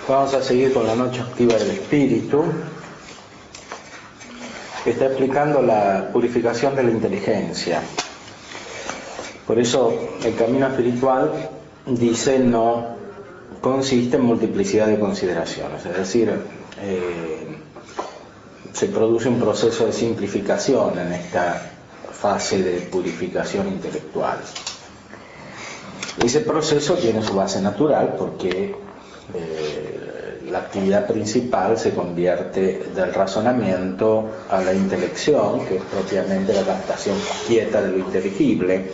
Vamos a seguir con la noche activa del espíritu, que está explicando la purificación de la inteligencia. Por eso el camino espiritual, dice, no consiste en multiplicidad de consideraciones, es decir, se produce un proceso de simplificación en esta fase de purificación intelectual. Ese proceso tiene su base natural porque la actividad principal se convierte del razonamiento a la intelección, que es propiamente la captación quieta de lo inteligible,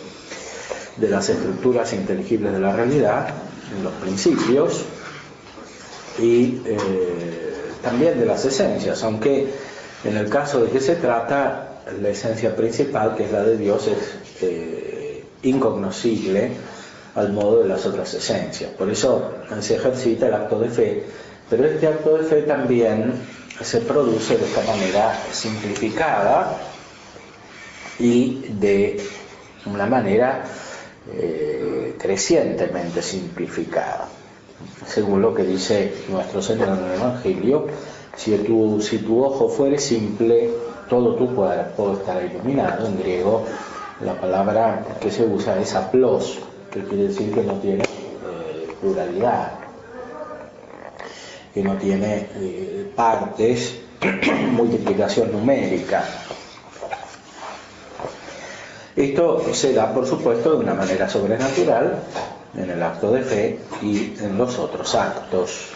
de las estructuras inteligibles de la realidad, de los principios y también de las esencias, aunque en el caso de que se trata, la esencia principal, que es la de Dios, es incognoscible al modo de las otras esencias. Por eso se ejercita el acto de fe, pero este acto de fe también se produce de esta manera simplificada y de una manera crecientemente simplificada. Según lo que dice nuestro Señor en el Evangelio, si tu ojo fuere simple, todo tu cuerpo estará iluminado. En griego la palabra que se usa es aplos, que quiere decir que no tiene pluralidad, que no tiene partes, multiplicación numérica. Esto se da, por supuesto, de una manera sobrenatural en el acto de fe y en los otros actos.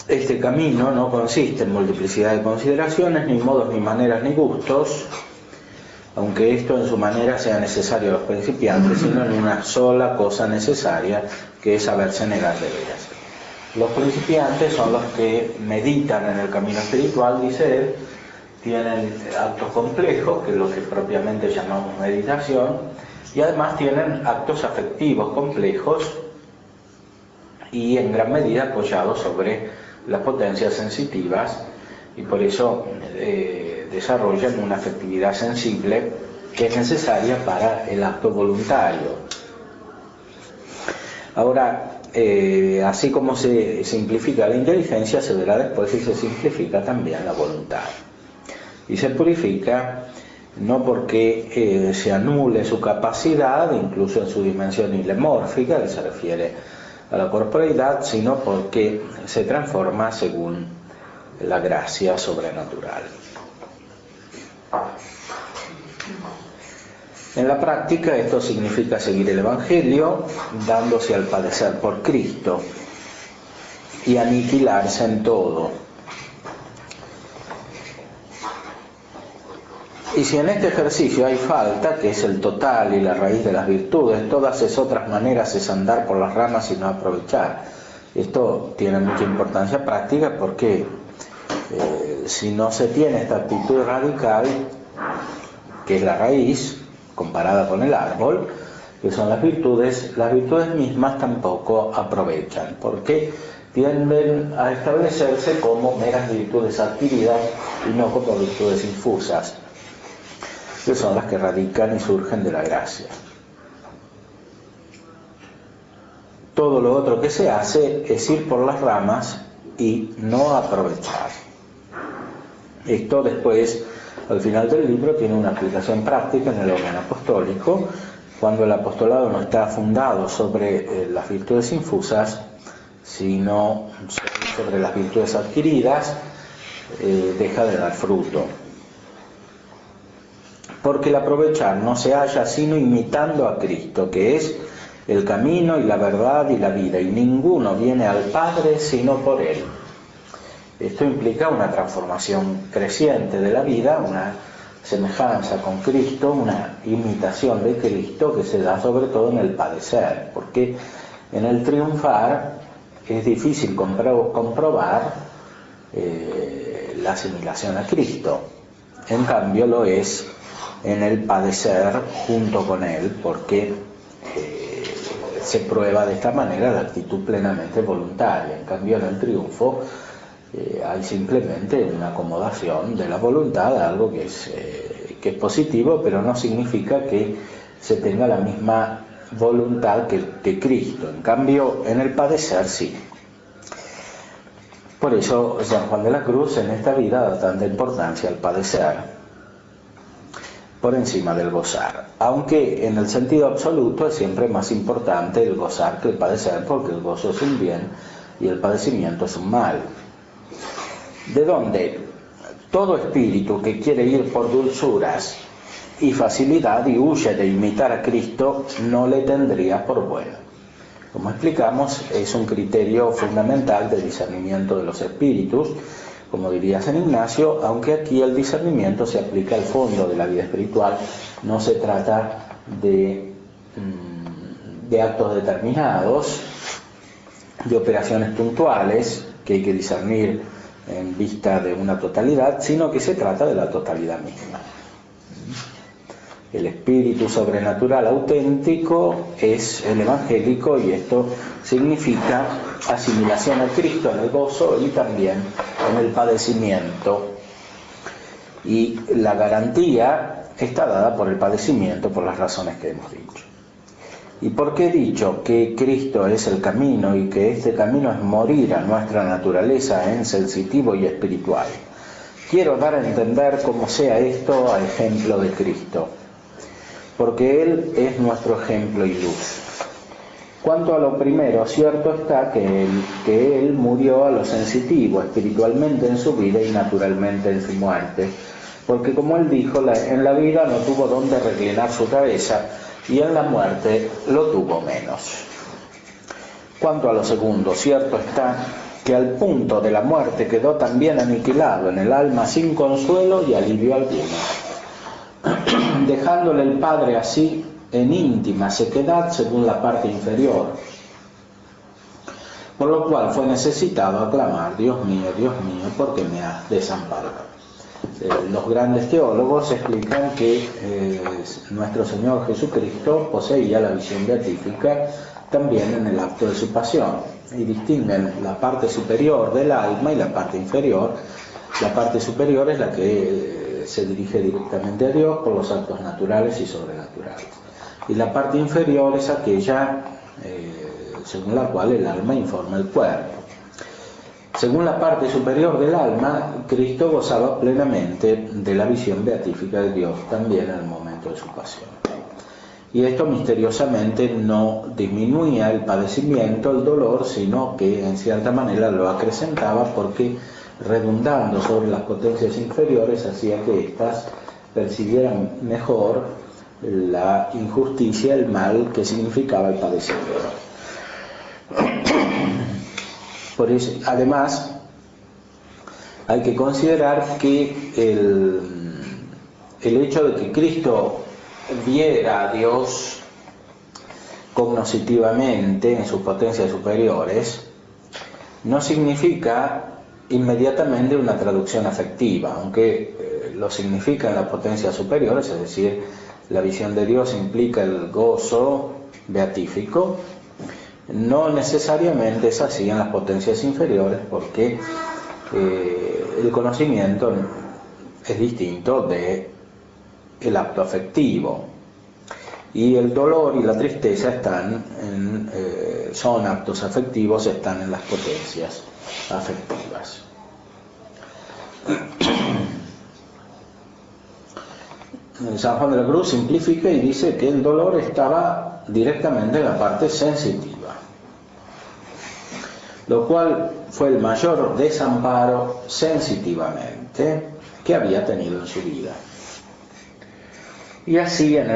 Este camino no consiste en multiplicidad de consideraciones, ni modos, ni maneras, ni gustos, aunque esto en su manera sea necesario a los principiantes, sino en una sola cosa necesaria, que es saberse negar de veras. Los principiantes son los que meditan en el camino espiritual, dice él, tienen actos complejos, que es lo que propiamente llamamos meditación, y además tienen actos afectivos complejos y en gran medida apoyados sobre las potencias sensitivas, y por eso desarrollan una afectividad sensible que es necesaria para el acto voluntario. Ahora, así como se simplifica la inteligencia, se verá después que se simplifica también la voluntad. Y se purifica no porque se anule su capacidad, incluso en su dimensión ilemórfica, que se refiere a la corporeidad, sino porque se transforma según la gracia sobrenatural. En la práctica esto significa seguir el Evangelio, dándose al padecer por Cristo y aniquilarse en todo. Y si en este ejercicio hay falta, que es el total y la raíz de las virtudes, todas esas otras maneras es andar por las ramas y no aprovechar. Esto tiene mucha importancia práctica porque si no se tiene esta actitud radical, que es la raíz, comparada con el árbol, que son las virtudes mismas tampoco aprovechan, porque tienden a establecerse como meras virtudes adquiridas y no como virtudes infusas, que son las que radican y surgen de la gracia. Todo lo otro que se hace es ir por las ramas y no aprovechar. Esto después, al final del libro, tiene una aplicación práctica en el orden apostólico, cuando el apostolado no está fundado sobre las virtudes infusas, sino sobre las virtudes adquiridas, deja de dar fruto. Porque el aprovechar no se halla sino imitando a Cristo, que es el camino y la verdad y la vida, y ninguno viene al Padre sino por Él. Esto implica una transformación creciente de la vida, una semejanza con Cristo, una imitación de Cristo que se da sobre todo en el padecer, porque en el triunfar es difícil comprobar la asimilación a Cristo. En cambio lo es en el padecer junto con Él, porque se prueba de esta manera la actitud plenamente voluntaria. En cambio en el triunfo hay simplemente una acomodación de la voluntad a algo que que es positivo, pero no significa que se tenga la misma voluntad que Cristo. En cambio, en el padecer sí. Por eso San Juan de la Cruz en esta vida da tanta importancia al padecer por encima del gozar, aunque en el sentido absoluto es siempre más importante el gozar que el padecer, porque el gozo es un bien y el padecimiento es un mal. De donde todo espíritu que quiere ir por dulzuras y facilidad y huye de imitar a Cristo no le tendría por bueno. Como explicamos, es un criterio fundamental de discernimiento de los espíritus, como diría San Ignacio, aunque aquí el discernimiento se aplica al fondo de la vida espiritual, no se trata de actos determinados, de operaciones puntuales que hay que discernir en vista de una totalidad, sino que se trata de la totalidad misma. El espíritu sobrenatural auténtico es el evangélico, y esto significa asimilación a Cristo en el gozo y también en el padecimiento. Y la garantía está dada por el padecimiento, por las razones que hemos dicho. ¿Y por qué he dicho que Cristo es el camino y que este camino es morir a nuestra naturaleza en sensitivo y espiritual? Quiero dar a entender cómo sea esto a ejemplo de Cristo, porque Él es nuestro ejemplo y luz. Cuanto a lo primero, cierto está que Él murió a lo sensitivo, espiritualmente en su vida y naturalmente en su muerte, porque como Él dijo, en la vida no tuvo dónde reclinar su cabeza, y en la muerte lo tuvo menos. Cuanto a lo segundo, cierto está que al punto de la muerte quedó también aniquilado en el alma sin consuelo y alivio alguno, dejándole el Padre así en íntima sequedad según la parte inferior, por lo cual fue necesitado aclamar: Dios mío, ¿por qué me has desamparado? Los grandes teólogos explican que nuestro Señor Jesucristo poseía la visión beatífica también en el acto de su pasión, y distinguen la parte superior del alma y la parte inferior. La parte superior es la que se dirige directamente a Dios por los actos naturales y sobrenaturales, y la parte inferior es aquella según la cual el alma informa el cuerpo. Según la parte superior del alma, Cristo gozaba plenamente de la visión beatífica de Dios también en el momento de su pasión. Y esto misteriosamente no disminuía el padecimiento, el dolor, sino que en cierta manera lo acrecentaba, porque redundando sobre las potencias inferiores hacía que éstas percibieran mejor la injusticia, el mal que significaba el padecimiento. Por eso, además, hay que considerar que el hecho de que Cristo viera a Dios cognoscitivamente en sus potencias superiores no significa inmediatamente una traducción afectiva, aunque lo significa en las potencias superiores, es decir, la visión de Dios implica el gozo beatífico. No necesariamente es así en las potencias inferiores, porque el conocimiento es distinto del acto afectivo, y el dolor y la tristeza son actos afectivos, están en las potencias afectivas. San Juan de la Cruz simplifica y dice que el dolor estaba directamente en la parte sensitiva, lo cual fue el mayor desamparo sensitivamente que había tenido en su vida. Y así en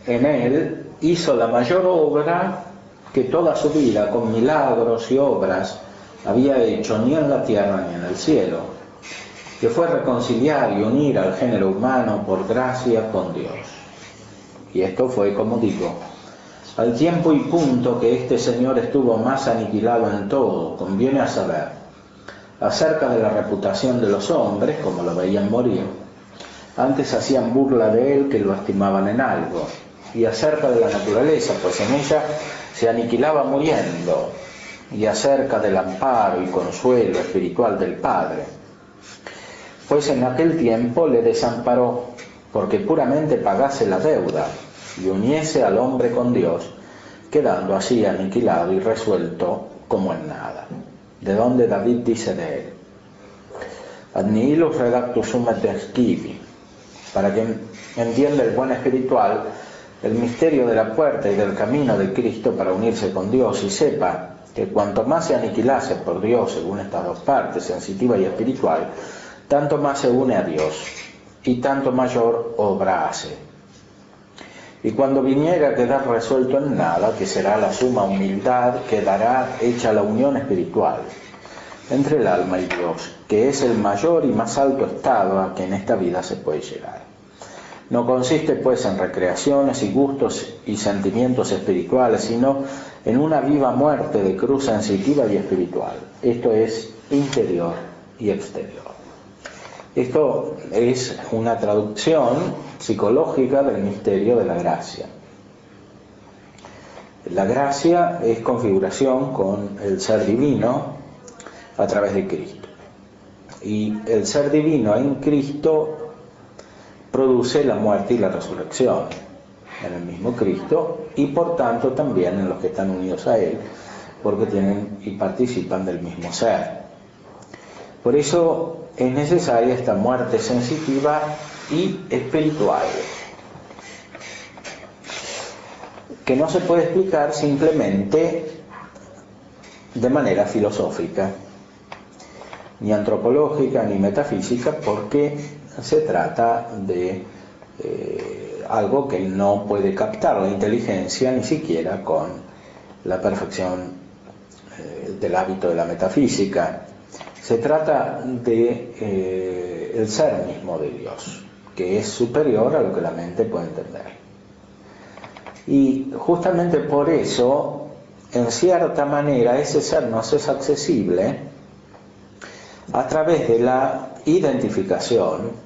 él hizo la mayor obra que toda su vida, con milagros y obras, había hecho ni en la tierra ni en el cielo, que fue reconciliar y unir al género humano por gracia con Dios. Y esto fue, como digo, al tiempo y punto que este Señor estuvo más aniquilado en todo, conviene a saber, acerca de la reputación de los hombres, como lo veían morir, antes hacían burla de él que lo estimaban en algo, y acerca de la naturaleza, pues en ella se aniquilaba muriendo, y acerca del amparo y consuelo espiritual del Padre, pues en aquel tiempo le desamparó, porque puramente pagase la deuda y uniese al hombre con Dios, quedando así aniquilado y resuelto como en nada. De donde David dice de él: ad nihilo redactus sum et esquivi, para que entienda el buen espiritual el misterio de la puerta y del camino de Cristo para unirse con Dios, y sepa que cuanto más se aniquilase por Dios según estas dos partes, sensitiva y espiritual, tanto más se une a Dios y tanto mayor obra hace. Y cuando viniera a quedar resuelto en nada, que será la suma humildad, quedará hecha la unión espiritual entre el alma y Dios, que es el mayor y más alto estado a que en esta vida se puede llegar. No consiste pues en recreaciones y gustos y sentimientos espirituales, sino en una viva muerte de cruz sensitiva y espiritual. Esto es interior y exterior. Esto es una traducción psicológica del misterio de la gracia. La gracia es configuración con el ser divino a través de Cristo. Y el ser divino en Cristo produce la muerte y la resurrección en el mismo Cristo, y por tanto también en los que están unidos a Él, porque tienen y participan del mismo ser. Por eso es necesaria esta muerte sensitiva y espiritual, que no se puede explicar simplemente de manera filosófica, ni antropológica, ni metafísica, porque se trata de algo que no puede captar la inteligencia ni siquiera con la perfección del hábito de la metafísica. Se trata de el ser mismo de Dios, que es superior a lo que la mente puede entender. Y justamente por eso, en cierta manera, ese ser nos es accesible a través de la identificación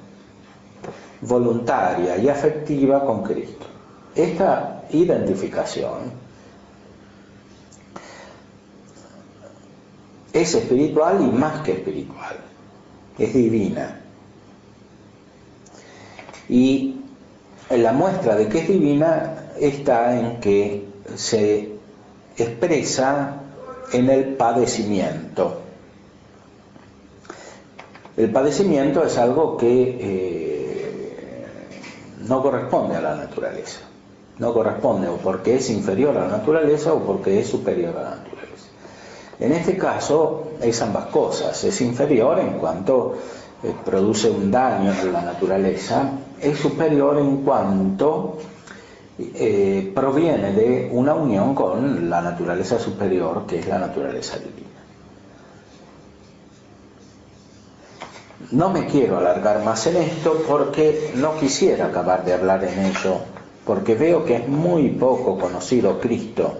voluntaria y afectiva con Cristo. Esta identificación es espiritual y más que espiritual, es divina. Y la muestra de que es divina está en que se expresa en el padecimiento. El padecimiento es algo que no corresponde a la naturaleza. No corresponde o porque es inferior a la naturaleza o porque es superior a la naturaleza. En este caso es ambas cosas. Es inferior en cuanto produce un daño en la naturaleza. Es superior en cuanto proviene de una unión con la naturaleza superior, que es la naturaleza divina. No me quiero alargar más en esto porque no quisiera acabar de hablar en ello, porque veo que es muy poco conocido Cristo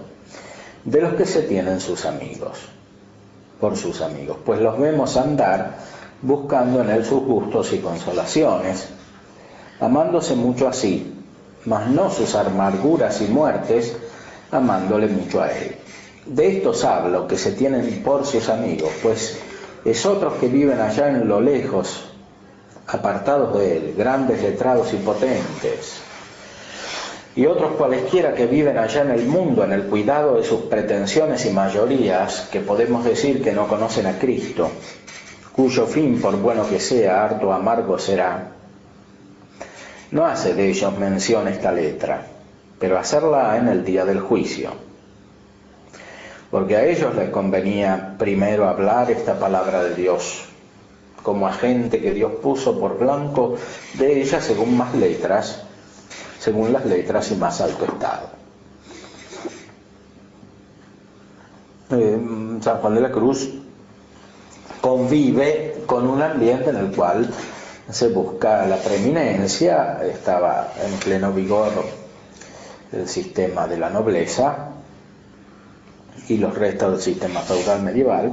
de los que se tienen sus amigos, por sus amigos, pues los vemos andar buscando en él sus gustos y consolaciones, amándose mucho así, mas no sus amarguras y muertes, amándole mucho a él. De estos hablo, que se tienen por sus amigos, pues esotros que viven allá en lo lejos, apartados de él, grandes, letrados y potentes, y otros cualesquiera que viven allá en el mundo, en el cuidado de sus pretensiones y mayorías, que podemos decir que no conocen a Cristo, cuyo fin, por bueno que sea, harto amargo será. No hace de ellos mención esta letra, pero hacerla en el día del juicio, porque a ellos les convenía primero hablar esta palabra de Dios, como a gente que Dios puso por blanco de ella según las letras y más alto estado. San Juan de la Cruz convive con un ambiente en el cual se busca la preeminencia. Estaba en pleno vigor el sistema de la nobleza y los restos del sistema feudal medieval,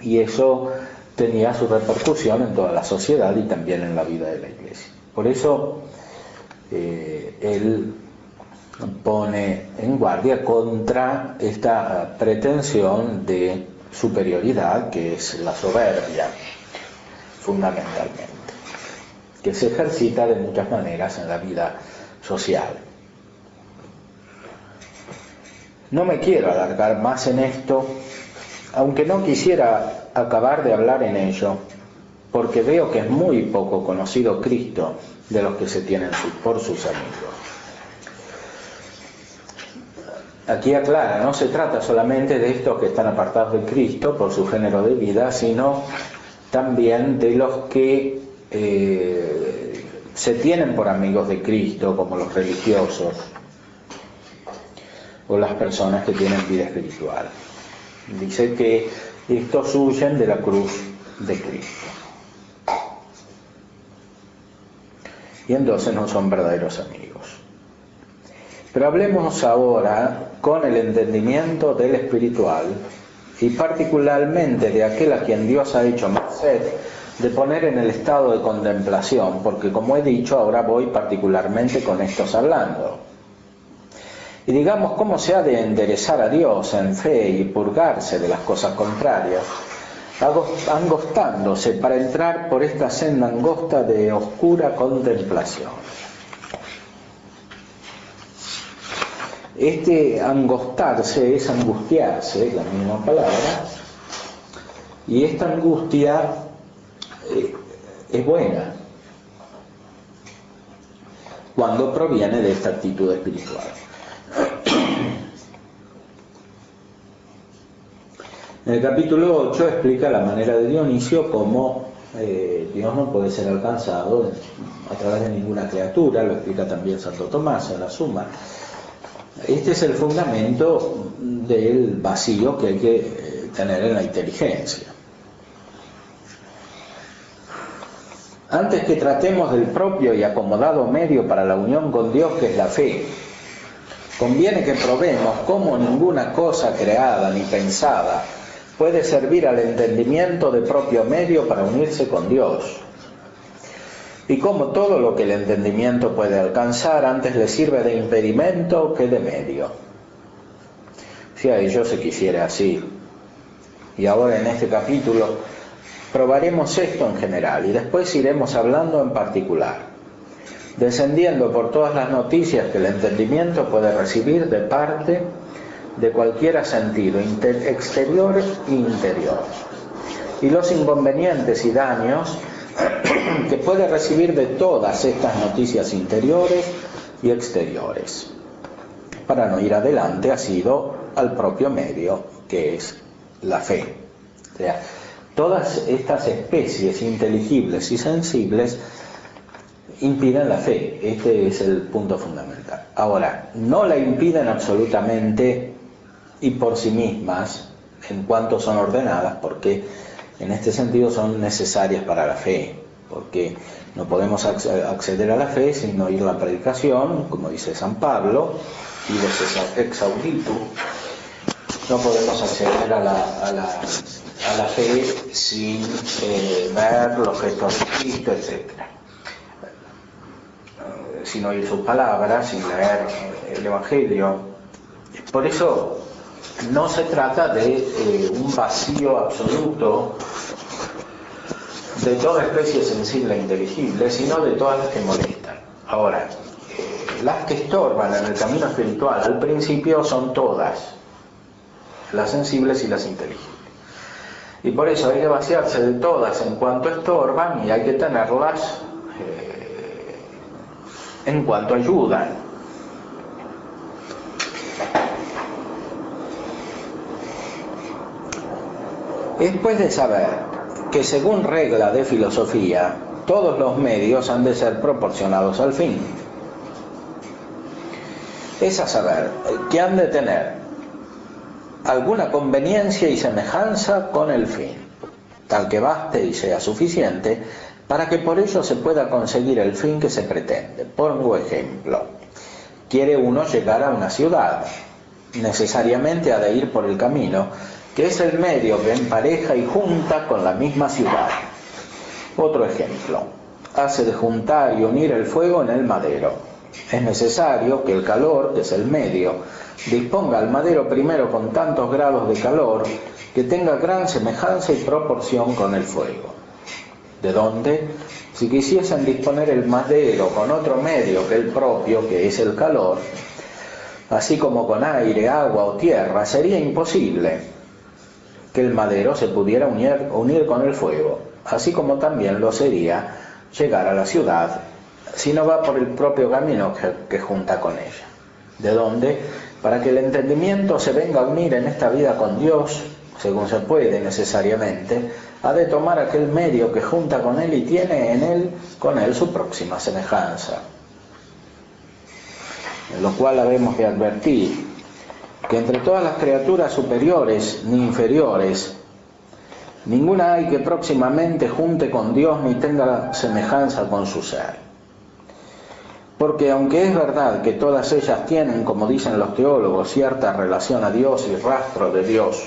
y eso tenía su repercusión en toda la sociedad y también en la vida de la Iglesia. Por eso él pone en guardia contra esta pretensión de superioridad que es la soberbia, fundamentalmente. que se ejercita de muchas maneras en la vida social. No me quiero alargar más en esto, aunque no quisiera acabar de hablar en ello, porque veo que es muy poco conocido Cristo de los que se tienen por sus amigos. Aquí aclara, no se trata solamente de estos que están apartados de Cristo por su género de vida, sino también de los que se tienen por amigos de Cristo, como los religiosos o las personas que tienen vida espiritual. Dice que estos huyen de la cruz de Cristo. Y entonces no son verdaderos amigos. Pero hablemos ahora con el entendimiento del espiritual y particularmente de aquel a quien Dios ha hecho merced de poner en el estado de contemplación, porque como he dicho, ahora voy particularmente con estos hablando. Y digamos cómo se ha de enderezar a Dios en fe y purgarse de las cosas contrarias, angostándose para entrar por esta senda angosta de oscura contemplación. Este angostarse es angustiarse, la misma palabra, y esta angustia es buena cuando proviene de esta actitud espiritual. En el capítulo 8 explica la manera de Dionisio cómo Dios no puede ser alcanzado a través de ninguna criatura, lo explica también Santo Tomás en la Suma. Este es el fundamento del vacío que hay que tener en la inteligencia. Antes que tratemos del propio y acomodado medio para la unión con Dios, que es la fe, conviene que probemos cómo ninguna cosa creada ni pensada puede servir al entendimiento de propio medio para unirse con Dios, y cómo todo lo que el entendimiento puede alcanzar antes le sirve de impedimento que de medio. Si a ello se quisiera así. Y ahora en este capítulo probaremos esto en general y después iremos hablando en particular, descendiendo por todas las noticias que el entendimiento puede recibir de parte de cualquiera sentido, exterior e interior, y los inconvenientes y daños que puede recibir de todas estas noticias interiores y exteriores. Para no ir adelante, ha sido al propio medio, que es la fe. O sea, todas estas especies inteligibles y sensibles impiden la fe. Este es el punto fundamental. Ahora, no la impiden absolutamente y por sí mismas en cuanto son ordenadas, porque en este sentido son necesarias para la fe, porque no podemos acceder a la fe sin oír la predicación, como dice San Pablo, y de ex auditu. No podemos acceder a la fe sin ver los gestos de Cristo, etc. Sin oír sus palabras, sin leer el Evangelio. Por eso no se trata de un vacío absoluto de toda especie sensible e inteligible, sino de todas las que molestan. Ahora, las que estorban en el camino espiritual al principio son todas, las sensibles y las inteligibles. Y por eso hay que vaciarse de todas en cuanto estorban y hay que tenerlas en cuanto ayudan. Después de saber que según regla de filosofía, todos los medios han de ser proporcionados al fin, es a saber que han de tener alguna conveniencia y semejanza con el fin, tal que baste y sea suficiente para que por ello se pueda conseguir el fin que se pretende. Pongo ejemplo. Quiere uno llegar a una ciudad, necesariamente ha de ir por el camino, que es el medio que empareja y junta con la misma ciudad. Otro ejemplo. Hace de juntar y unir el fuego en el madero. Es necesario que el calor, que es el medio, disponga al madero primero con tantos grados de calor que tenga gran semejanza y proporción con el fuego. de donde, si quisiesen disponer el madero con otro medio que el propio, que es el calor, así como con aire, agua o tierra, sería imposible que el madero se pudiera unir con el fuego, así como también lo sería llegar a la ciudad si no va por el propio camino que junta con ella. De donde, para que el entendimiento se venga a unir en esta vida con Dios, según se puede necesariamente, ha de tomar aquel medio que junta con él y tiene con él su próxima semejanza. En lo cual habemos de advertir que entre todas las criaturas superiores ni inferiores, ninguna hay que próximamente junte con Dios ni tenga semejanza con su ser. Porque aunque es verdad que todas ellas tienen, como dicen los teólogos, cierta relación a Dios y rastro de Dios,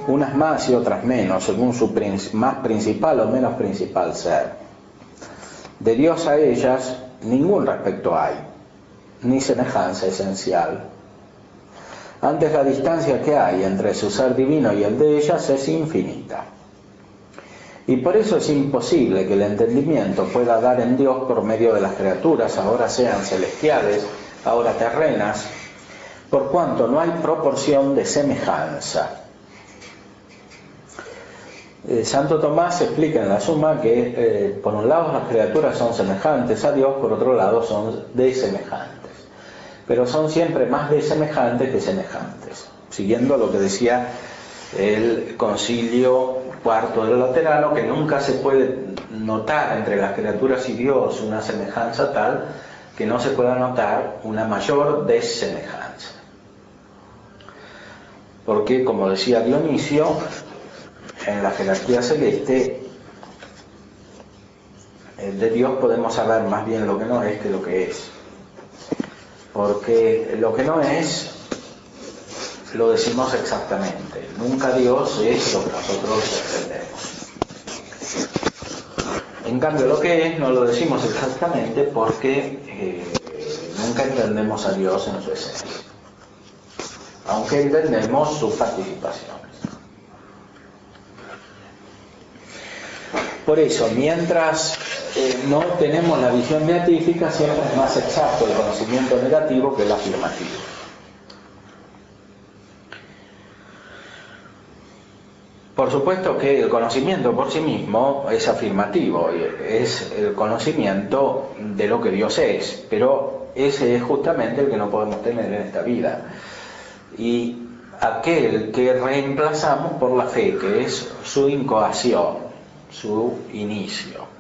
unas más y otras menos, según su más principal o menos principal ser, de Dios a ellas ningún respecto hay, ni semejanza esencial. Antes la distancia que hay entre su ser divino y el de ellas es infinita. Y por eso es imposible que el entendimiento pueda dar en Dios por medio de las criaturas, ahora sean celestiales, ahora terrenas, por cuanto no hay proporción de semejanza. Santo Tomás explica en la Suma que por un lado las criaturas son semejantes a Dios, por otro lado son desemejantes. Pero son siempre más desemejantes que semejantes, siguiendo lo que decía el Concilio IV del Laterano, que nunca se puede notar entre las criaturas y Dios una semejanza tal que no se pueda notar una mayor desemejanza. Porque, como decía Dionisio, en la jerarquía celeste de Dios podemos saber más bien lo que no es que lo que es. Porque lo que no es lo decimos exactamente. Nunca Dios es lo que nosotros entendemos. En cambio, lo que es no lo decimos exactamente porque nunca entendemos a Dios en su esencia, aunque entendemos sus participaciones. Por eso, mientras no tenemos la visión beatífica, siempre es más exacto el conocimiento negativo que el afirmativo. Por supuesto que el conocimiento por sí mismo es afirmativo, es el conocimiento de lo que Dios es, pero ese es justamente el que no podemos tener en esta vida. Y aquel que reemplazamos por la fe, que es su incoación, su inicio.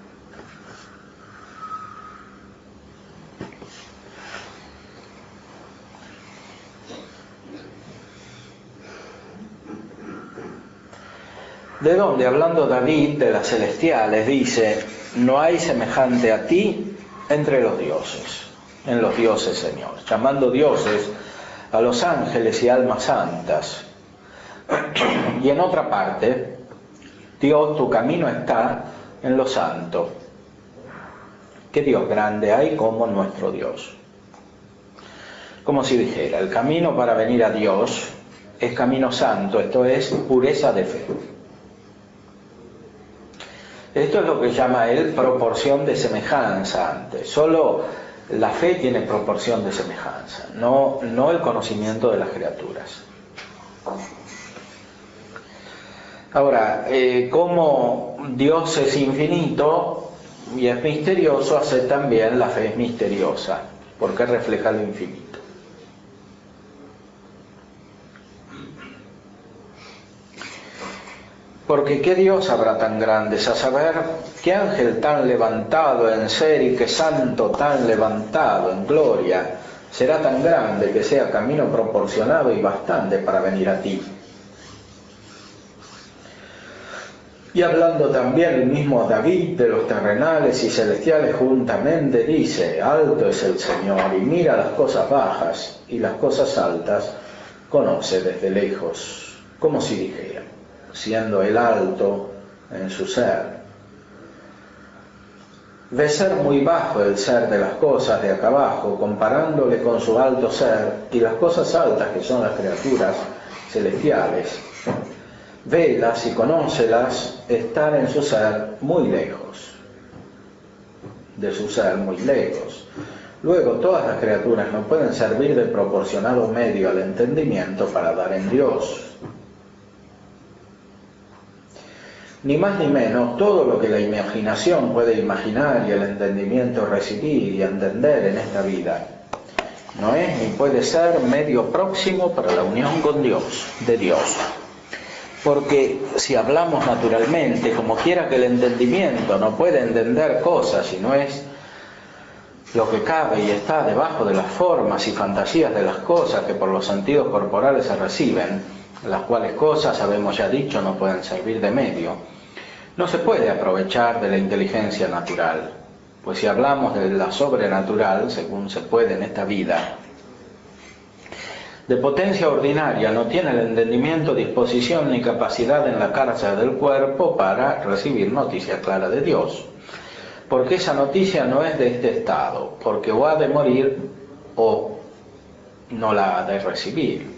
De donde, hablando David de las celestiales, dice: no hay semejante a ti entre los dioses, en los dioses, Señor, llamando dioses a los ángeles y almas santas. Y en otra parte, Dios, tu camino está en lo santo. ¿Qué Dios grande hay como nuestro Dios? Como si dijera, el camino para venir a Dios es camino santo, esto es pureza de fe. Esto es lo que llama él proporción de semejanza antes. Solo la fe tiene proporción de semejanza, no el conocimiento de las criaturas. Ahora, como Dios es infinito y es misterioso, así también la fe es misteriosa, porque refleja lo infinito. Porque ¿qué Dios habrá tan grandes? A saber, ¿qué ángel tan levantado en ser y qué santo tan levantado en gloria será tan grande que sea camino proporcionado y bastante para venir a ti? Y hablando también el mismo David de los terrenales y celestiales juntamente, dice: alto es el Señor y mira las cosas bajas, y las cosas altas conoce desde lejos. Como si dijera, siendo el alto en su ser, ve ser muy bajo el ser de las cosas de acá abajo, comparándole con su alto ser, y las cosas altas, que son las criaturas celestiales, vélas y conócelas, estar en su ser muy lejos, de su ser muy lejos. Luego todas las criaturas no pueden servir de proporcionado medio al entendimiento para dar en Dios. Ni más ni menos, todo lo que la imaginación puede imaginar y el entendimiento recibir y entender en esta vida, no es ni puede ser medio próximo para la unión con Dios, de Dios. Porque si hablamos naturalmente, como quiera que el entendimiento no puede entender cosas si no es lo que cabe y está debajo de las formas y fantasías de las cosas que por los sentidos corporales se reciben, las cuales cosas, habemos ya dicho, no pueden servir de medio, no se puede aprovechar de la inteligencia natural. Pues si hablamos de la sobrenatural, según se puede en esta vida, de potencia ordinaria, no tiene el entendimiento, disposición ni capacidad en la cárcel del cuerpo para recibir noticia clara de Dios. Porque esa noticia no es de este estado, porque o ha de morir o no la ha de recibir.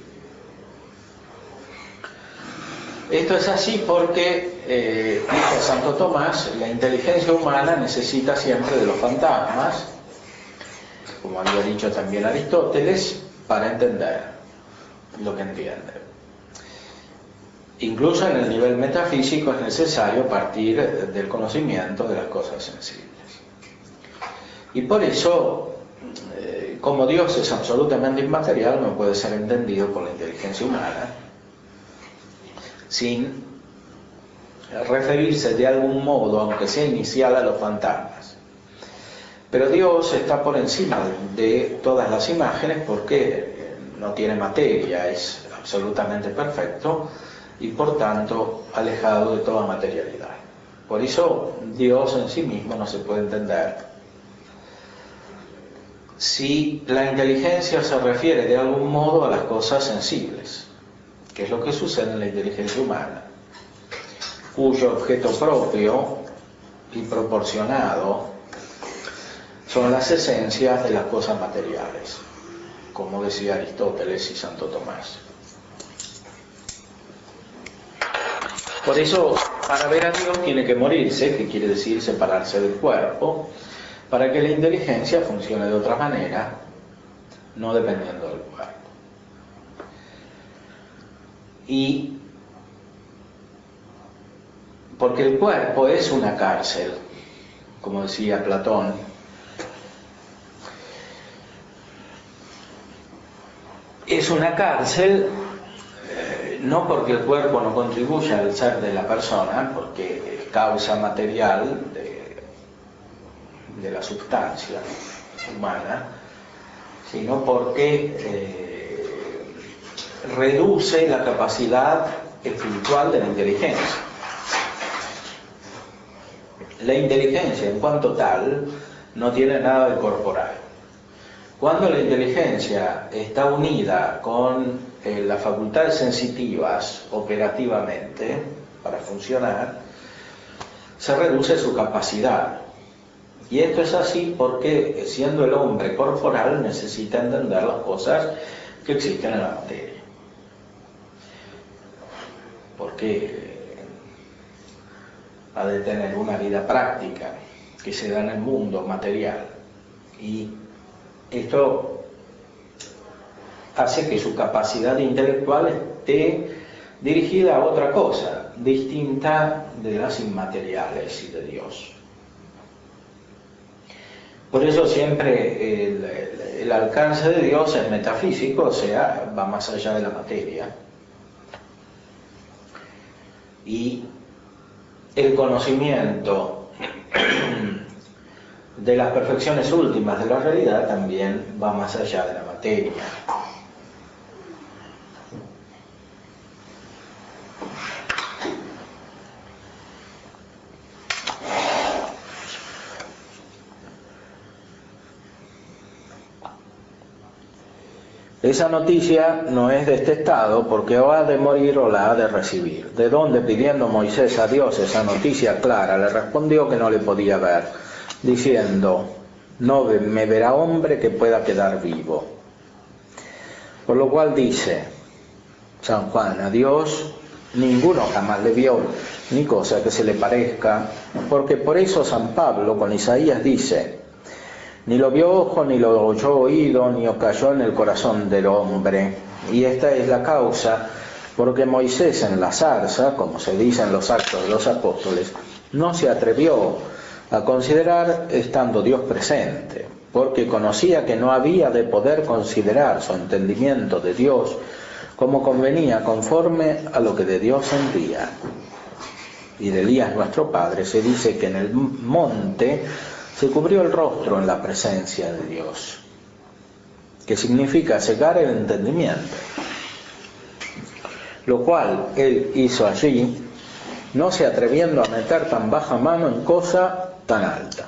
Esto es así porque, dice Santo Tomás, la inteligencia humana necesita siempre de los fantasmas, como había dicho también Aristóteles, para entender lo que entiende. Incluso en el nivel metafísico es necesario partir del conocimiento de las cosas sensibles. Y por eso, como Dios es absolutamente inmaterial, no puede ser entendido por la inteligencia humana sin referirse de algún modo, aunque sea inicial, a los fantasmas. Pero Dios está por encima de todas las imágenes porque no tiene materia, es absolutamente perfecto y por tanto alejado de toda materialidad. Por eso Dios en sí mismo no se puede entender. Si la inteligencia se refiere de algún modo a las cosas sensibles, que es lo que sucede en la inteligencia humana, cuyo objeto propio y proporcionado son las esencias de las cosas materiales, como decía Aristóteles y Santo Tomás. Por eso, para ver a Dios tiene que morirse, que quiere decir separarse del cuerpo, para que la inteligencia funcione de otra manera, no dependiendo del cuerpo. Y porque el cuerpo es una cárcel, como decía Platón, es una cárcel no porque el cuerpo no contribuya al ser de la persona, porque es causa material de la sustancia humana, sino porque reduce la capacidad espiritual de la inteligencia. La inteligencia en cuanto tal no tiene nada de corporal. Cuando la inteligencia está unida con las facultades sensitivas operativamente para funcionar, se reduce su capacidad. Y esto es así porque, siendo el hombre corporal, necesita entender las cosas que existen en la materia. Porque ha de tener una vida práctica que se da en el mundo material. Y esto hace que su capacidad intelectual esté dirigida a otra cosa, distinta de las inmateriales y de Dios. Por eso siempre el alcance de Dios es metafísico, o sea, va más allá de la materia. Y el conocimiento de las perfecciones últimas de la realidad también va más allá de la materia. Esa noticia no es de este estado porque o ha de morir o la ha de recibir. De donde, pidiendo Moisés a Dios esa noticia clara, le respondió que no le podía ver, diciendo: no me verá hombre que pueda quedar vivo. Por lo cual dice San Juan: a Dios ninguno jamás le vio, ni cosa que se le parezca, porque por eso San Pablo con Isaías dice: ni lo vio ojo, ni lo oyó oído, ni cayó en el corazón del hombre. Y esta es la causa porque Moisés en la zarza, como se dice en los Actos de los Apóstoles, no se atrevió a considerar estando Dios presente, porque conocía que no había de poder considerar su entendimiento de Dios como convenía conforme a lo que de Dios sentía. Y de Elías nuestro padre se dice que en el monte se cubrió el rostro en la presencia de Dios, que significa cegar el entendimiento, lo cual él hizo allí, no se atreviendo a meter tan baja mano en cosa tan alta,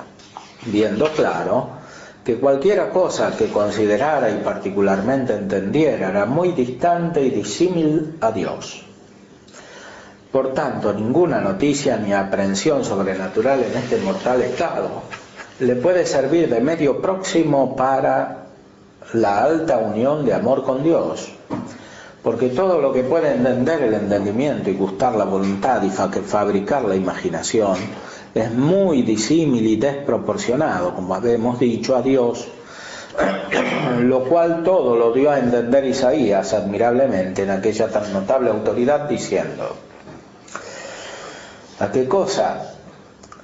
viendo claro que cualquiera cosa que considerara y particularmente entendiera era muy distante y disímil a Dios. Por tanto, ninguna noticia ni aprehensión sobrenatural en este mortal estado le puede servir de medio próximo para la alta unión de amor con Dios, porque todo lo que puede entender el entendimiento y gustar la voluntad y fabricar la imaginación es muy disímil y desproporcionado, como habíamos dicho, a Dios, lo cual todo lo dio a entender Isaías admirablemente en aquella tan notable autoridad, diciendo: ¿a qué cosa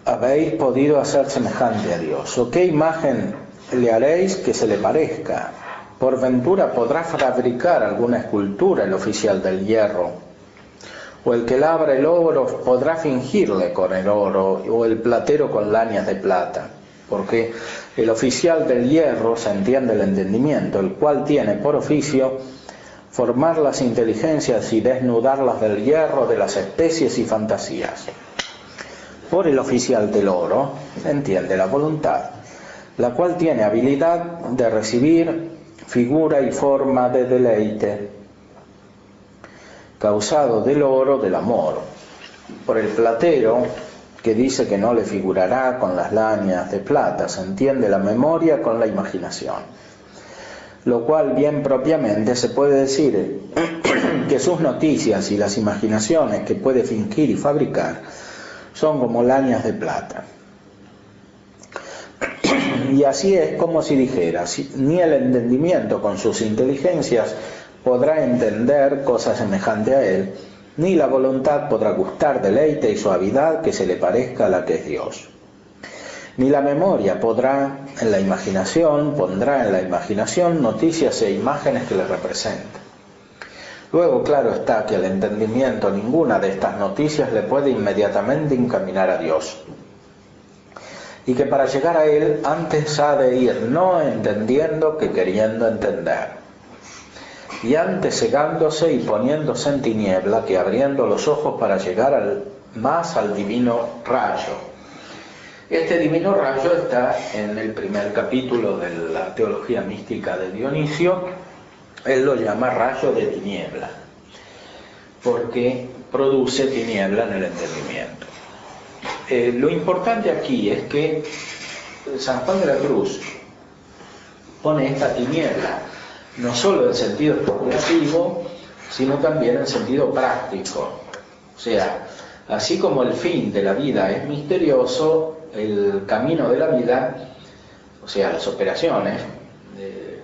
habéis podido hacer semejante a Dios? ¿O qué imagen le haréis que se le parezca? ¿Por ventura podrá fabricar alguna escultura el oficial del hierro? ¿O el que labra el oro podrá fingirle con el oro? ¿O el platero con lañas de plata? Porque el oficial del hierro se entiende el entendimiento, el cual tiene por oficio formar las inteligencias y desnudarlas del hierro, de las especies y fantasías. Por el oficial del oro se entiende la voluntad, la cual tiene habilidad de recibir figura y forma de deleite, causado del oro del amor. Por el platero, que dice que no le figurará con las lañas de plata, se entiende la memoria con la imaginación, lo cual bien propiamente se puede decir que sus noticias y las imaginaciones que puede fingir y fabricar son como lañas de plata. Y así es como si dijera: ni el entendimiento con sus inteligencias podrá entender cosa semejante a él, ni la voluntad podrá gustar deleite y suavidad que se le parezca a la que es Dios. Ni la memoria pondrá en la imaginación noticias e imágenes que le representen. Luego, claro está que al entendimiento ninguna de estas noticias le puede inmediatamente encaminar a Dios, y que para llegar a Él antes ha de ir no entendiendo que queriendo entender, y antes cegándose y poniéndose en tiniebla que abriendo los ojos para llegar más al divino rayo. Este divino rayo está en el primer capítulo de la teología mística de Dionisio. Él lo llama rayo de tiniebla, porque produce tiniebla en el entendimiento. Lo importante aquí es que San Juan de la Cruz pone esta tiniebla no solo en sentido especulativo, sino también en sentido práctico. O sea, así como el fin de la vida es misterioso, el camino de la vida, o sea, las operaciones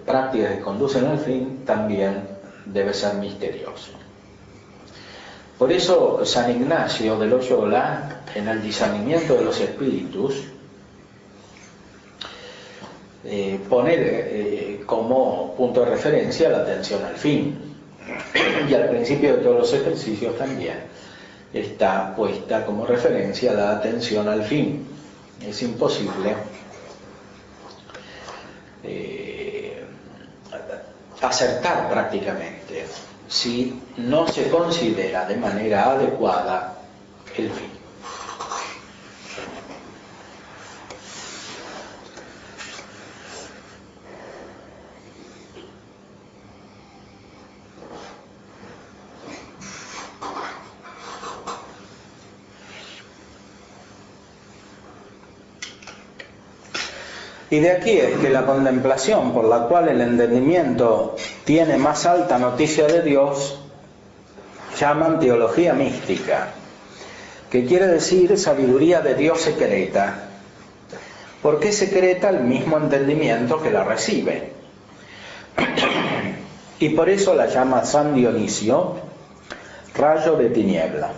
prácticas que conducen al fin, también debe ser misterioso. Por eso San Ignacio de Loyola, en el discernimiento de los espíritus, pone como punto de referencia la atención al fin, y al principio de todos los ejercicios también está puesta como referencia la atención al fin. Es imposible acertar prácticamente si no se considera de manera adecuada el fin. Y de aquí es que la contemplación por la cual el entendimiento tiene más alta noticia de Dios llaman teología mística, que quiere decir sabiduría de Dios secreta. ¿Por qué secreta? El mismo entendimiento que la recibe. Y por eso la llama San Dionisio rayo de tiniebla,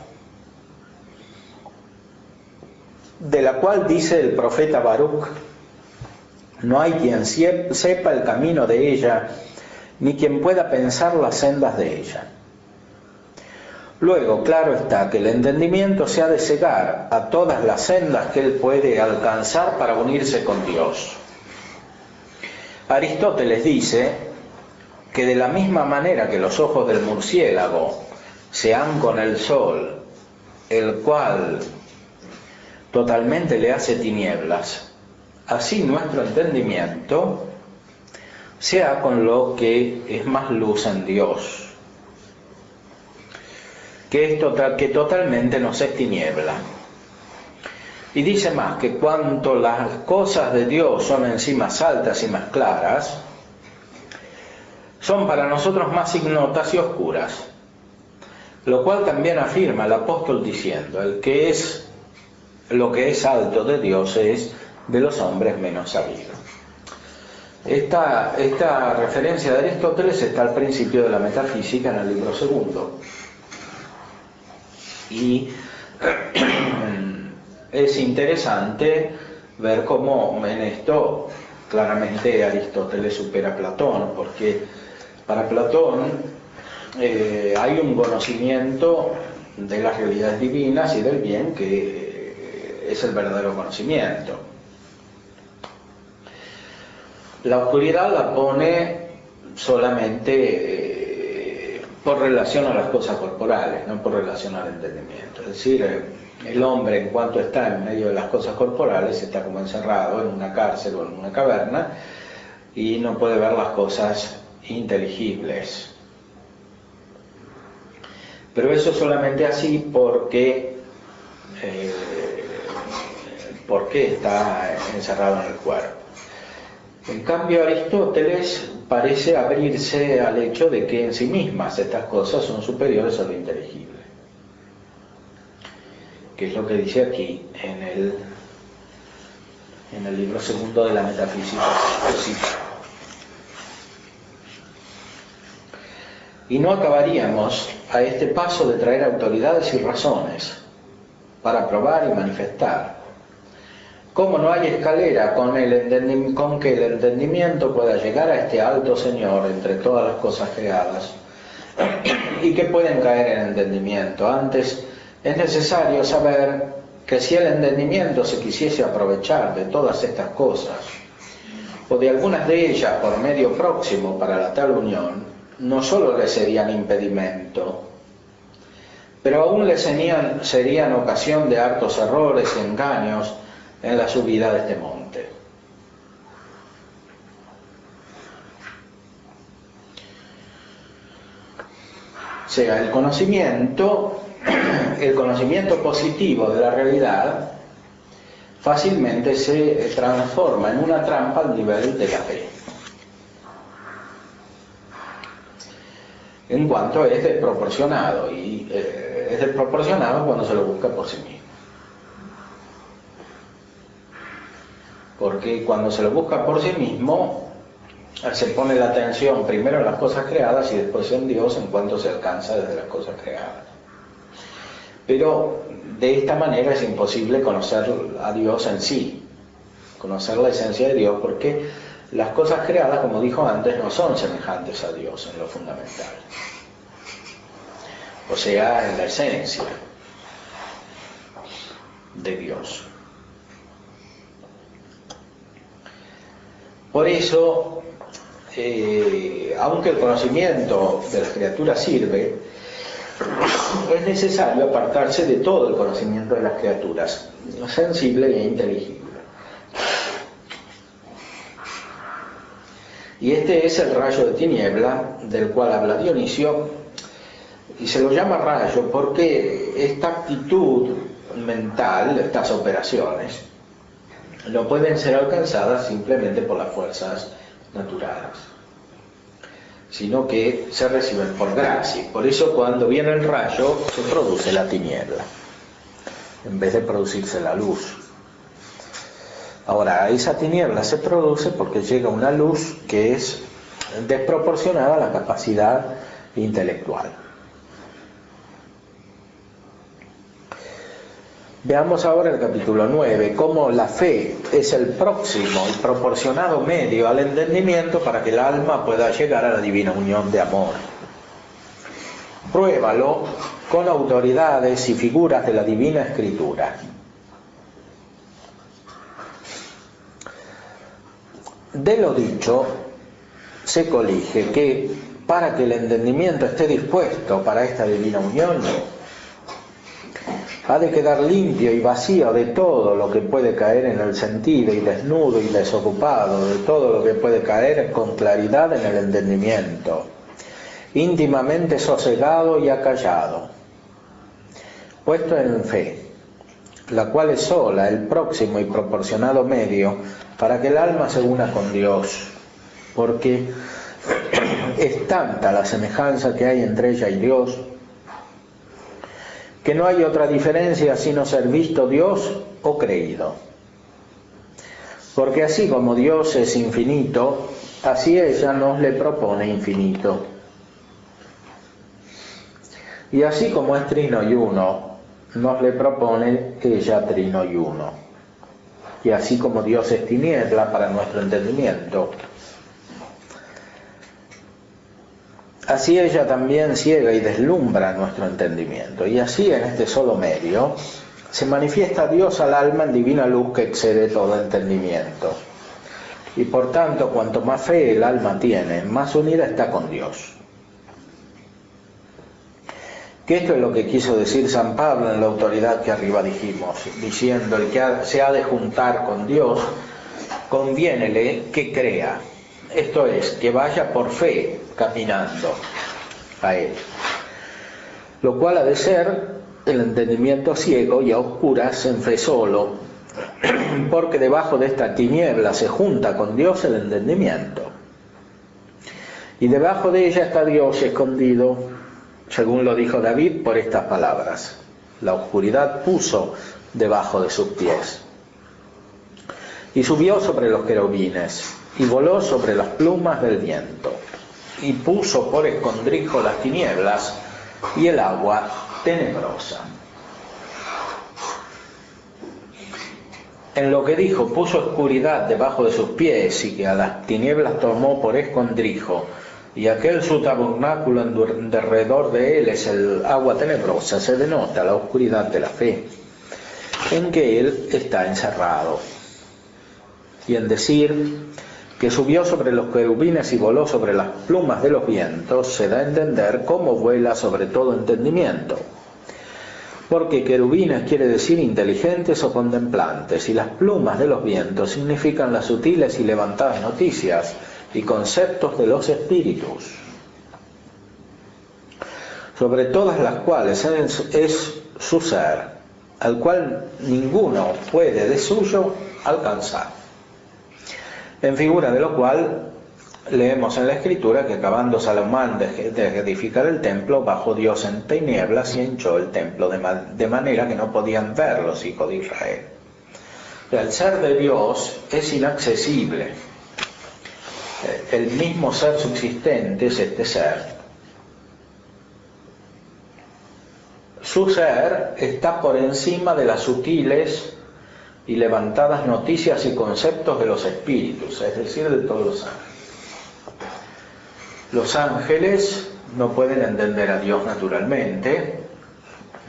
de la cual dice el profeta Baruch: no hay quien sepa el camino de ella, ni quien pueda pensar las sendas de ella. Luego, claro está que el entendimiento se ha de cegar a todas las sendas que él puede alcanzar para unirse con Dios. Aristóteles dice que de la misma manera que los ojos del murciélago se han con el sol, el cual totalmente le hace tinieblas, así nuestro entendimiento sea con lo que es más luz en Dios, que totalmente nos es tiniebla. Y dice más, que cuanto las cosas de Dios son en sí más altas y más claras, son para nosotros más ignotas y oscuras, lo cual también afirma el apóstol diciendo: lo que es alto de Dios es de los hombres menos sabido. Esta referencia de Aristóteles está al principio de la metafísica en el libro segundo. Y es interesante ver cómo en esto claramente Aristóteles supera a Platón, porque para Platón hay un conocimiento de las realidades divinas y del bien que es el verdadero conocimiento. La oscuridad la pone solamente por relación a las cosas corporales, no por relación al entendimiento. Es decir, el hombre, en cuanto está en medio de las cosas corporales, está como encerrado en una cárcel o en una caverna y no puede ver las cosas inteligibles. Pero eso es solamente así porque está encerrado en el cuerpo. En cambio, Aristóteles parece abrirse al hecho de que en sí mismas estas cosas son superiores a lo inteligible, que es lo que dice aquí en el libro segundo de la metafísica. Y no acabaríamos a este paso de traer autoridades y razones para probar y manifestar cómo no hay escalera con que el entendimiento pueda llegar a este alto Señor entre todas las cosas creadas y que pueden caer en entendimiento. Antes es necesario saber que si el entendimiento se quisiese aprovechar de todas estas cosas o de algunas de ellas por medio próximo para la tal unión, no solo le serían impedimento, pero aún le serían ocasión de hartos errores y engaños en la subida de este monte. O sea, el conocimiento positivo de la realidad fácilmente se transforma en una trampa al nivel de la fe, en cuanto es desproporcionado, y es desproporcionado cuando se lo busca por sí mismo. Porque cuando se lo busca por sí mismo, se pone la atención primero en las cosas creadas y después en Dios en cuanto se alcanza desde las cosas creadas. Pero de esta manera es imposible conocer a Dios en sí, conocer la esencia de Dios, porque las cosas creadas, como dijo antes, no son semejantes a Dios en lo fundamental, o sea, en la esencia de Dios. Por eso, aunque el conocimiento de las criaturas sirve, es necesario apartarse de todo el conocimiento de las criaturas, sensible e inteligible. Y este es el rayo de tiniebla del cual habla Dionisio, y se lo llama rayo porque esta actitud mental, estas operaciones, no pueden ser alcanzadas simplemente por las fuerzas naturales, sino que se reciben por gracia. Por eso cuando viene el rayo se produce la tiniebla, en vez de producirse la luz. Ahora, esa tiniebla se produce porque llega una luz que es desproporcionada a la capacidad intelectual. Veamos ahora el capítulo 9, cómo la fe es el próximo y proporcionado medio al entendimiento para que el alma pueda llegar a la divina unión de amor. Pruébalo con autoridades y figuras de la Divina Escritura. De lo dicho, se colige que para que el entendimiento esté dispuesto para esta divina unión, ha de quedar limpio y vacío de todo lo que puede caer en el sentido, y desnudo y desocupado de todo lo que puede caer con claridad en el entendimiento, íntimamente sosegado y acallado, puesto en fe, la cual es sola el próximo y proporcionado medio para que el alma se una con Dios, porque es tanta la semejanza que hay entre ella y Dios, que no hay otra diferencia sino ser visto Dios o creído. Porque así como Dios es infinito, así ella nos le propone infinito. Y así como es trino y uno, nos le propone ella trino y uno. Y así como Dios es tiniebla para nuestro entendimiento, así ella también ciega y deslumbra nuestro entendimiento. Y así en este solo medio se manifiesta Dios al alma en divina luz que excede todo entendimiento. Y por tanto, cuanto más fe el alma tiene, más unida está con Dios. Que esto es lo que quiso decir San Pablo en la autoridad que arriba dijimos, diciendo: el que se ha de juntar con Dios, conviénele que crea. Esto es, que vaya por fe caminando a Él. Lo cual ha de ser el entendimiento ciego y a oscuras en fe solo, porque debajo de esta tiniebla se junta con Dios el entendimiento. Y debajo de ella está Dios escondido, según lo dijo David por estas palabras: la oscuridad puso debajo de sus pies. Y subió sobre los querubines, y voló sobre las plumas del viento, y puso por escondrijo las tinieblas y el agua tenebrosa. En lo que dijo, puso oscuridad debajo de sus pies, y que a las tinieblas tomó por escondrijo, y aquel su tabernáculo en derredor de él es el agua tenebrosa, se denota la oscuridad de la fe, en que él está encerrado. Y en decir que subió sobre los querubines y voló sobre las plumas de los vientos, se da a entender cómo vuela sobre todo entendimiento. Porque querubines quiere decir inteligentes o contemplantes, y las plumas de los vientos significan las sutiles y levantadas noticias y conceptos de los espíritus, sobre todas las cuales es su ser, al cual ninguno puede de suyo alcanzar. En figura de lo cual leemos en la Escritura que acabando Salomón de edificar el templo, bajó Dios en tinieblas y hinchó el templo de manera que no podían ver los hijos de Israel. El ser de Dios es inaccesible. El mismo ser subsistente es este ser. Su ser está por encima de las sutiles y levantadas noticias y conceptos de los espíritus, es decir, de todos los ángeles. Los ángeles no pueden entender a Dios naturalmente,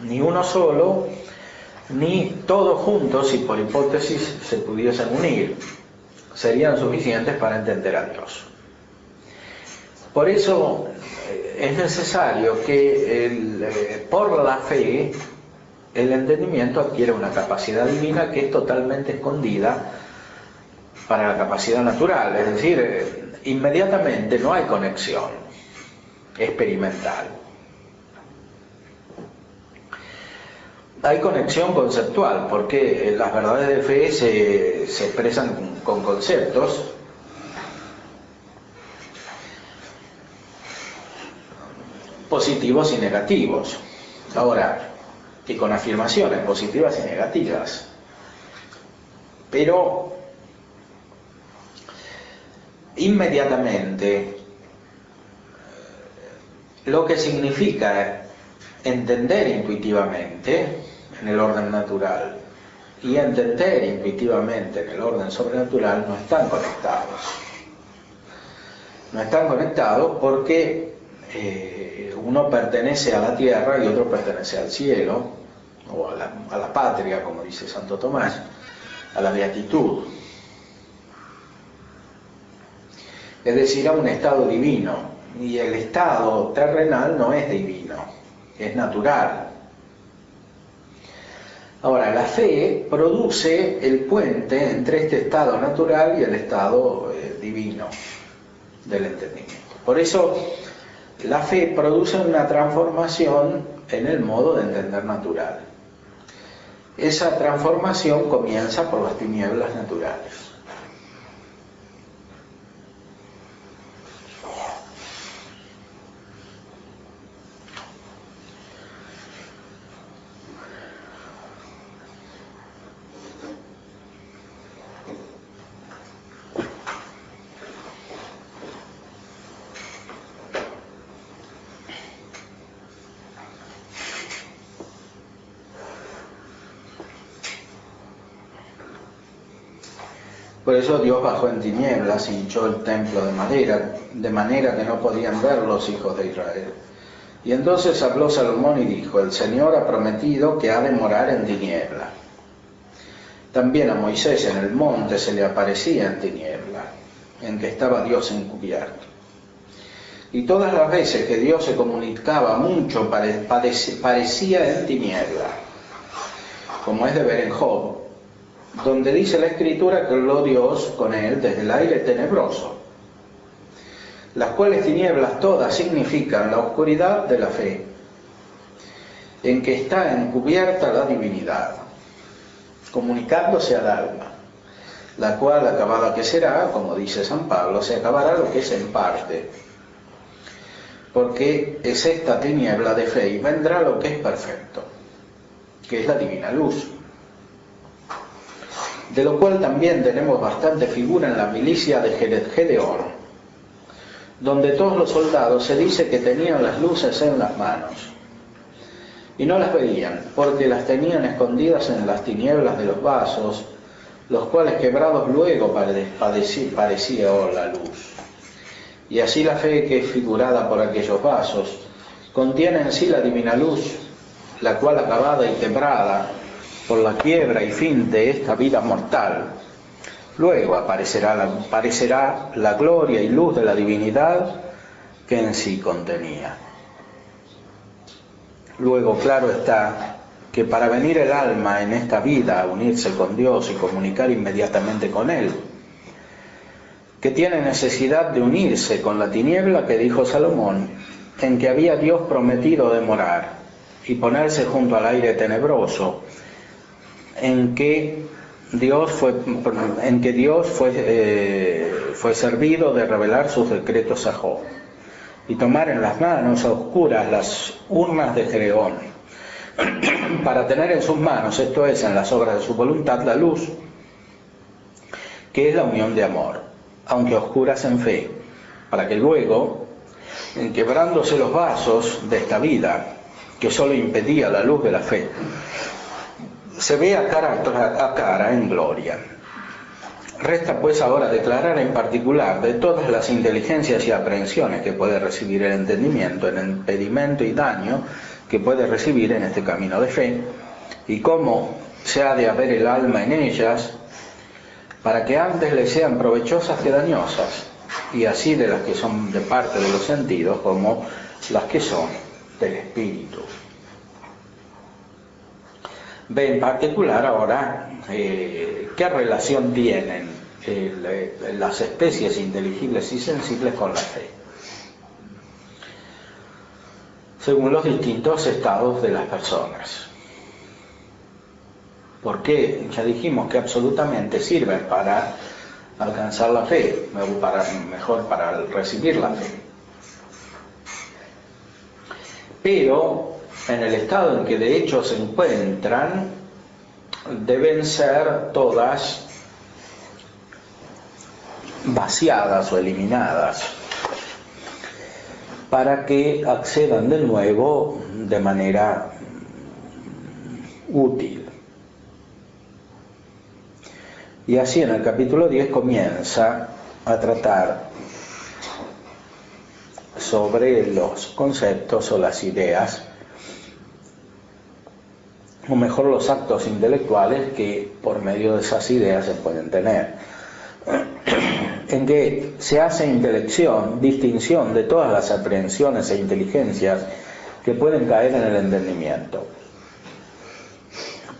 ni uno solo, ni todos juntos, si por hipótesis se pudiesen unir, serían suficientes para entender a Dios. Por eso es necesario que por la fe el entendimiento adquiere una capacidad divina que es totalmente escondida para la capacidad natural, es decir, inmediatamente no hay conexión experimental. Hay conexión conceptual, porque las verdades de fe se expresan con conceptos, positivos y negativos. Ahora, y con afirmaciones positivas y negativas. Pero inmediatamente lo que significa entender intuitivamente en el orden natural y entender intuitivamente en el orden sobrenatural no están conectados. No están conectados porque uno pertenece a la tierra y otro pertenece al cielo, o a la patria, como dice Santo Tomás, a la beatitud. Es decir, a un estado divino. Y el estado terrenal no es divino, es natural. Ahora, la fe produce el puente entre este estado natural y el estado divino del entendimiento. Por eso, la fe produce una transformación en el modo de entender natural. Esa transformación comienza por las tinieblas naturales. Por eso Dios bajó en tinieblas y hinchó el templo de manera que no podían ver los hijos de Israel. Y entonces habló Salomón y dijo: el Señor ha prometido que ha de morar en tiniebla. También a Moisés en el monte se le aparecía en tiniebla, en que estaba Dios encubierto. Y todas las veces que Dios se comunicaba mucho, parecía en tiniebla, como es de ver en Job, donde dice la Escritura que habló Dios con él desde el aire tenebroso, las cuales tinieblas todas significan la oscuridad de la fe, en que está encubierta la divinidad, comunicándose al alma, la cual, acabada que será, como dice San Pablo, se acabará lo que es en parte, porque es esta tiniebla de fe y vendrá lo que es perfecto, que es la divina luz. De lo cual también tenemos bastante figura en la milicia de Gedeón, donde todos los soldados se dice que tenían las luces en las manos, y no las veían, porque las tenían escondidas en las tinieblas de los vasos, los cuales quebrados luego parecía la luz. Y así la fe que es figurada por aquellos vasos, contiene en sí la divina luz, la cual acabada y quebrada, por la quiebra y fin de esta vida mortal, luego aparecerá la gloria y luz de la divinidad que en sí contenía. Luego, claro está que para venir el alma en esta vida a unirse con Dios y comunicar inmediatamente con Él, que tiene necesidad de unirse con la tiniebla que dijo Salomón, en que había Dios prometido de morar, y ponerse junto al aire tenebroso, en que Dios fue servido de revelar sus decretos a Job, y tomar en las manos a oscuras las urnas de Gedeón, para tener en sus manos, esto es, en las obras de su voluntad, la luz, que es la unión de amor, aunque oscuras en fe, para que luego, en quebrándose los vasos de esta vida, que solo impedía la luz de la fe, se vea cara a cara en gloria. Resta pues ahora declarar en particular de todas las inteligencias y aprehensiones que puede recibir el entendimiento, el impedimento y daño que puede recibir en este camino de fe, y cómo se ha de haber el alma en ellas, para que antes le sean provechosas que dañosas, y así de las que son de parte de los sentidos como las que son del espíritu. Ve en particular ahora qué relación tienen las especies inteligibles y sensibles con la fe, según los distintos estados de las personas. Porque ya dijimos que absolutamente sirven para alcanzar la fe, mejor para recibir la fe. pero en el estado en que de hecho se encuentran, deben ser todas vaciadas o eliminadas para que accedan de nuevo de manera útil. Y así en el capítulo 10 comienza a tratar sobre los conceptos o las ideas, o mejor los actos intelectuales que por medio de esas ideas se pueden tener, en que se hace distinción de todas las aprehensiones e inteligencias que pueden caer en el entendimiento,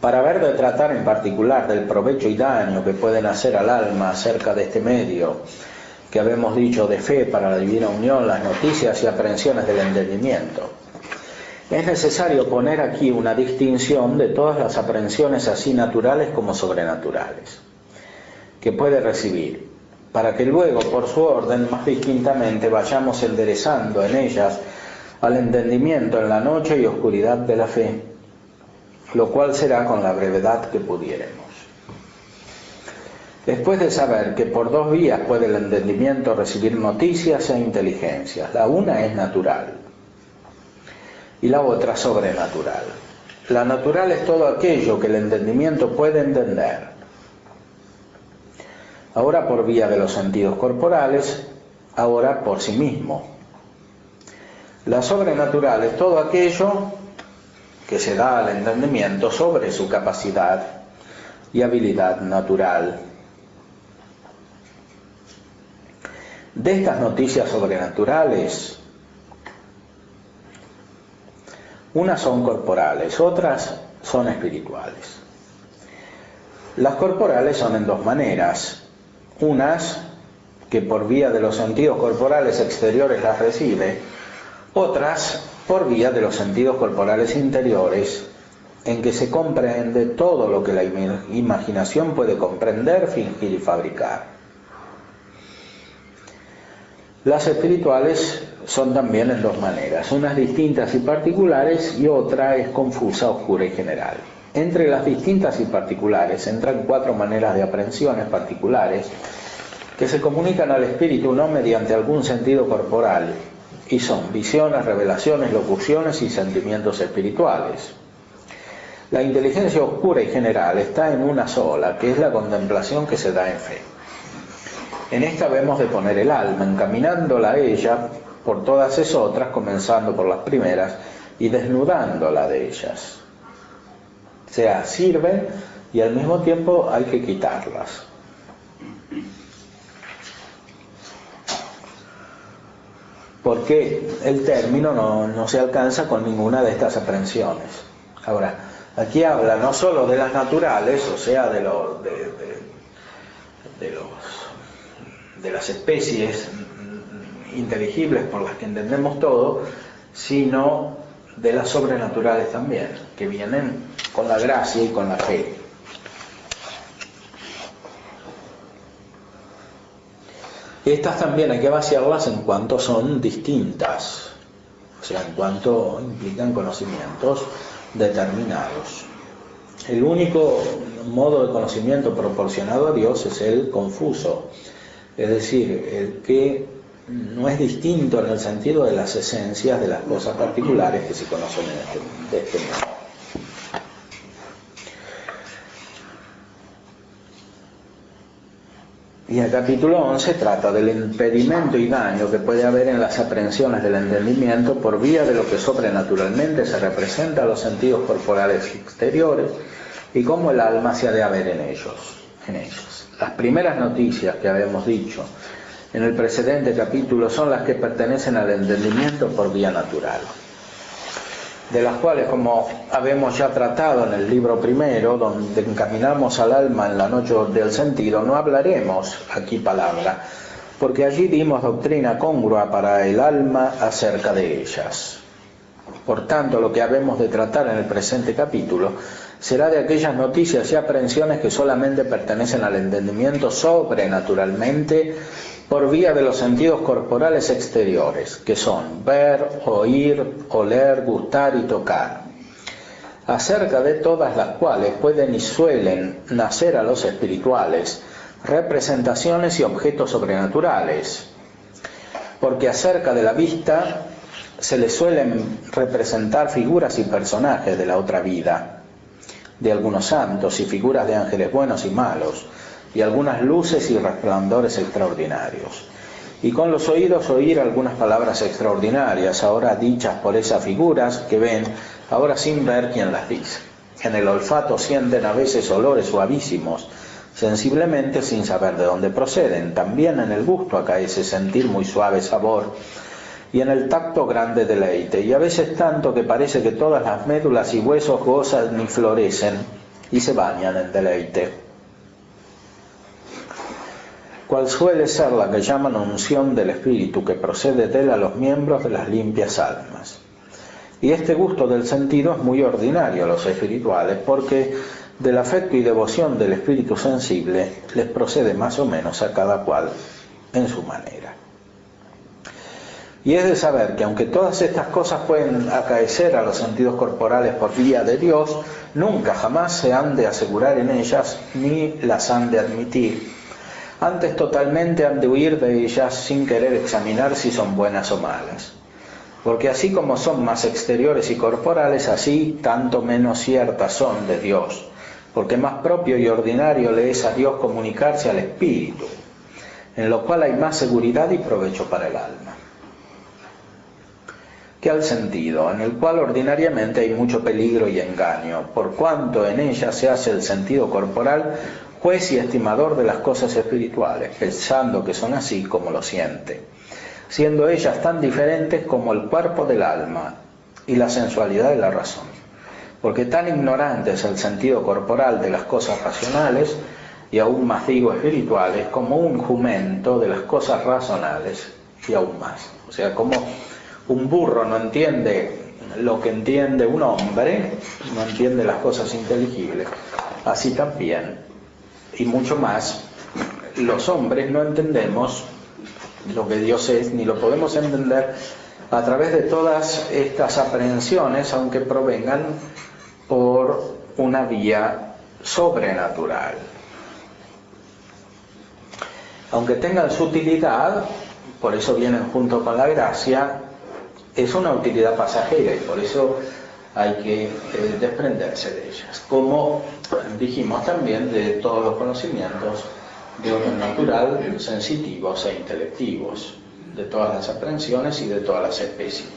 para ver de tratar en particular del provecho y daño que pueden hacer al alma acerca de este medio que habemos dicho de fe para la divina unión, las noticias y aprehensiones del entendimiento. Es necesario poner aquí una distinción de todas las aprehensiones así naturales como sobrenaturales que puede recibir, para que luego por su orden más distintamente vayamos enderezando en ellas al entendimiento en la noche y oscuridad de la fe, lo cual será con la brevedad que pudiéremos. Después de saber que por dos vías puede el entendimiento recibir noticias e inteligencias, la una es natural y la otra sobrenatural. La natural es todo aquello que el entendimiento puede entender, ahora por vía de los sentidos corporales, ahora por sí mismo. La sobrenatural es todo aquello que se da al entendimiento sobre su capacidad y habilidad natural. De estas noticias sobrenaturales, unas son corporales, otras son espirituales. Las corporales son en dos maneras, unas que por vía de los sentidos corporales exteriores las recibe, otras por vía de los sentidos corporales interiores, en que se comprende todo lo que la imaginación puede comprender, fingir y fabricar. Las espirituales son también en dos maneras, unas distintas y particulares y otra es confusa, oscura y general. Entre las distintas y particulares entran cuatro maneras de aprehensiones particulares que se comunican al espíritu no mediante algún sentido corporal, y son visiones, revelaciones, locuciones y sentimientos espirituales. La inteligencia oscura y general está en una sola, que es la contemplación que se da en fe. En esta debemos de poner el alma, encaminándola a ella por todas esas otras, comenzando por las primeras y desnudándola de ellas. O sea, sirven y al mismo tiempo hay que quitarlas. Porque el término no se alcanza con ninguna de estas aprehensiones. Ahora, aquí habla no solo de las naturales, o sea, de las especies inteligibles por las que entendemos todo, sino de las sobrenaturales también, que vienen con la gracia y con la fe. Estas también hay que vaciarlas en cuanto son distintas, o sea, en cuanto implican conocimientos determinados. El único modo de conocimiento proporcionado a Dios es el confuso, es decir, el que no es distinto en el sentido de las esencias de las cosas particulares que se conocen de este modo. Y el capítulo 11 trata del impedimento y daño que puede haber en las aprehensiones del entendimiento por vía de lo que sobrenaturalmente se representa a los sentidos corporales exteriores y cómo el alma se ha de haber en ellos. Las primeras noticias que habíamos dicho en el precedente capítulo son las que pertenecen al entendimiento por vía natural, de las cuales, como habemos ya tratado en el libro primero, donde encaminamos al alma en la noche del sentido, no hablaremos aquí palabra, porque allí dimos doctrina congrua para el alma acerca de ellas. Por tanto, lo que habemos de tratar en el presente capítulo será de aquellas noticias y aprehensiones que solamente pertenecen al entendimiento sobrenaturalmente por vía de los sentidos corporales exteriores, que son ver, oír, oler, gustar y tocar, acerca de todas las cuales pueden y suelen nacer a los espirituales representaciones y objetos sobrenaturales, porque acerca de la vista se les suelen representar figuras y personajes de la otra vida, de algunos santos y figuras de ángeles buenos y malos, y algunas luces y resplandores extraordinarios. Y con los oídos oír algunas palabras extraordinarias, ahora dichas por esas figuras que ven, ahora sin ver quién las dice. En el olfato sienten a veces olores suavísimos, sensiblemente sin saber de dónde proceden. También en el gusto acaece sentir muy suave sabor, y en el tacto grande deleite, y a veces tanto que parece que todas las médulas y huesos gozan y florecen, y se bañan en deleite. Cual suele ser la que llaman unción del Espíritu, que procede de él a los miembros de las limpias almas. Y este gusto del sentido es muy ordinario a los espirituales, porque del afecto y devoción del espíritu sensible les procede más o menos a cada cual en su manera. Y es de saber que aunque todas estas cosas pueden acaecer a los sentidos corporales por vía de Dios, nunca jamás se han de asegurar en ellas ni las han de admitir. Antes totalmente han de huir de ellas sin querer examinar si son buenas o malas. Porque así como son más exteriores y corporales, así tanto menos ciertas son de Dios. Porque más propio y ordinario le es a Dios comunicarse al Espíritu, en lo cual hay más seguridad y provecho para el alma, que al sentido, en el cual ordinariamente hay mucho peligro y engaño, por cuanto en ella se hace el sentido corporal juez y estimador de las cosas espirituales, pensando que son así como lo siente, siendo ellas tan diferentes como el cuerpo del alma y la sensualidad de la razón, porque tan ignorante es el sentido corporal de las cosas racionales, y aún más digo espirituales, como un jumento de las cosas racionales, y aún más. O sea, como un burro no entiende lo que entiende un hombre, no entiende las cosas inteligibles, así también, y mucho más, los hombres no entendemos lo que Dios es, ni lo podemos entender a través de todas estas aprehensiones, aunque provengan por una vía sobrenatural. Aunque tengan su utilidad, por eso vienen junto con la gracia, es una utilidad pasajera y por eso hay que desprenderse de ellas. Como dijimos también de todos los conocimientos de orden natural, sensitivos e intelectivos, de todas las aprehensiones y de todas las especies.